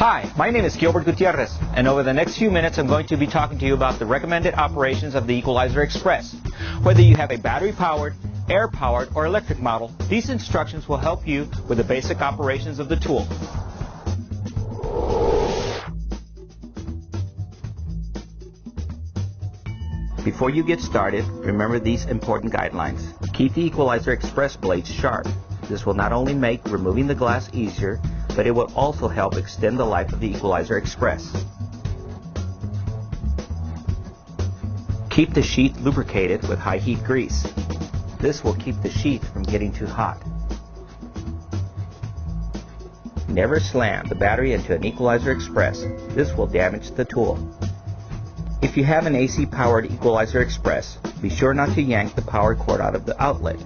Hi, my name is Gilbert Gutierrez, and over the next few minutes I'm going to be talking to you about the recommended operations of the Equalizer Express. Whether you have a battery-powered, air-powered, or electric model, these instructions will help you with the basic operations of the tool. Before you get started, remember these important guidelines. Keep the Equalizer Express blades sharp. This will not only make removing the glass easier, but it will also help extend the life of the Equalizer Express. Keep the sheath lubricated with high heat grease. This will keep the sheath from getting too hot. Never slam the battery into an Equalizer Express. This will damage the tool. If you have an AC powered Equalizer Express, be sure not to yank the power cord out of the outlet.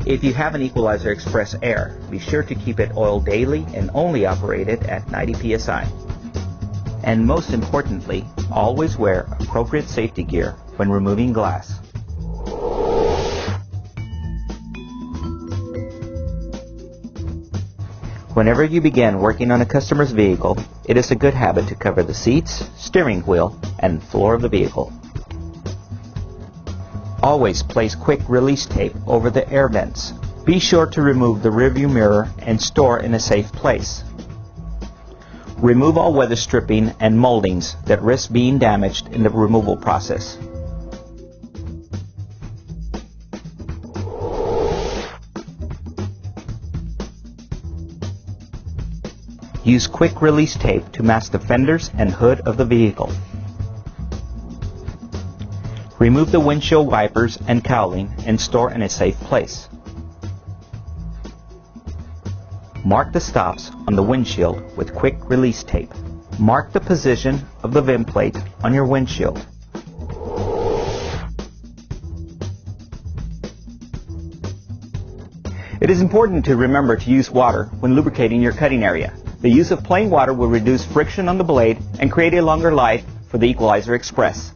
If you have an Equalizer Express Air, be sure to keep it oiled daily and only operate it at 90 psi. And most importantly, always wear appropriate safety gear when removing glass. Whenever you begin working on a customer's vehicle, it is a good habit to cover the seats, steering wheel, and floor of the vehicle. Always place quick release tape over the air vents. Be sure to remove the rearview mirror and store in a safe place. Remove all weather stripping and moldings that risk being damaged in the removal process. Use quick release tape to mask the fenders and hood of the vehicle. Remove the windshield wipers and cowling and store in a safe place. Mark the stops on the windshield with quick release tape. Mark the position of the VIN plate on your windshield. It is important to remember to use water when lubricating your cutting area. The use of plain water will reduce friction on the blade and create a longer life for the Equalizer Express.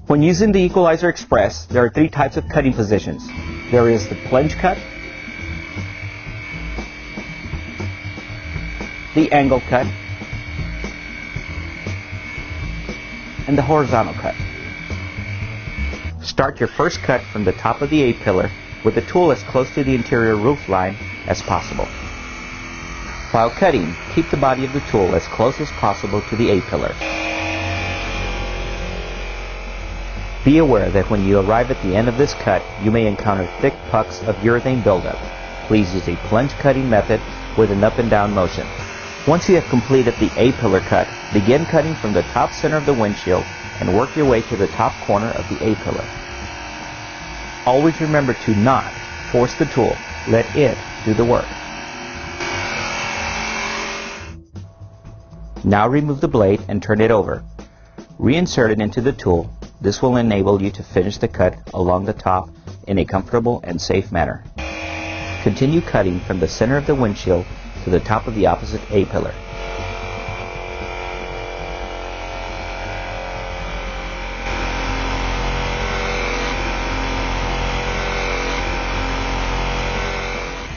When using the Equalizer Express, there are three types of cutting positions. There is the plunge cut, the angle cut, and the horizontal cut. Start your first cut from the top of the A-pillar with the tool as close to the interior roof line as possible. While cutting, keep the body of the tool as close as possible to the A-pillar. Be aware that when you arrive at the end of this cut, you may encounter thick pucks of urethane buildup. Please use a plunge cutting method with an up and down motion. Once you have completed the A-pillar cut, begin cutting from the top center of the windshield and work your way to the top corner of the A-pillar. Always remember to not force the tool. Let it do the work. Now remove the blade and turn it over. Reinsert it into the tool. This will enable you to finish the cut along the top in a comfortable and safe manner. Continue cutting from the center of the windshield to the top of the opposite A-pillar.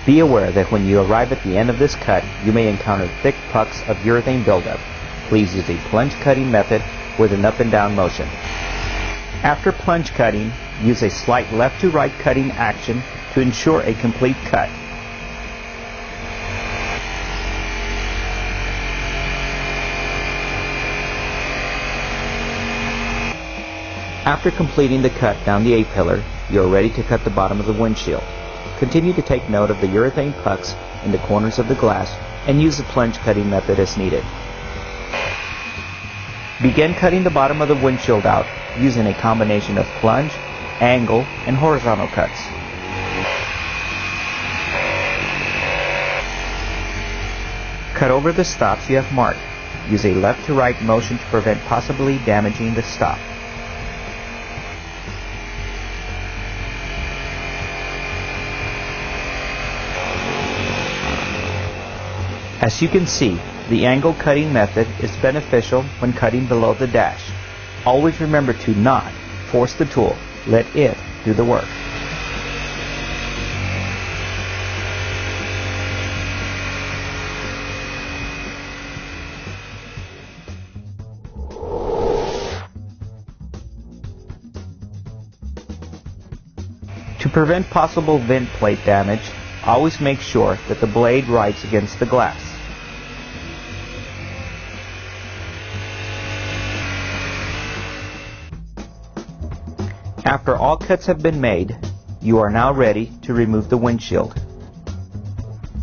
Be aware that when you arrive at the end of this cut, you may encounter thick pucks of urethane buildup. Please use a plunge cutting method with an up and down motion. After plunge cutting, use a slight left to right cutting action to ensure a complete cut. After completing the cut down the A-pillar, you are ready to cut the bottom of the windshield. Continue to take note of the urethane pucks in the corners of the glass and use the plunge cutting method as needed. Begin cutting the bottom of the windshield out using a combination of plunge, angle, and horizontal cuts. Cut over the stops you have marked. Use a left to right motion to prevent possibly damaging the stop. As you can see, the angle cutting method is beneficial when cutting below the dash. Always remember to not force the tool. Let it do the work. prevent possible vent plate damage, always make sure that the blade rides against the glass. After all cuts have been made, you are now ready to remove the windshield.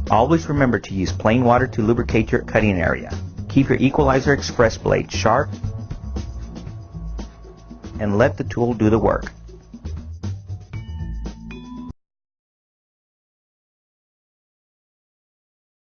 Always remember to use plain water to lubricate your cutting area. Keep your Equalizer Express blade sharp and let the tool do the work.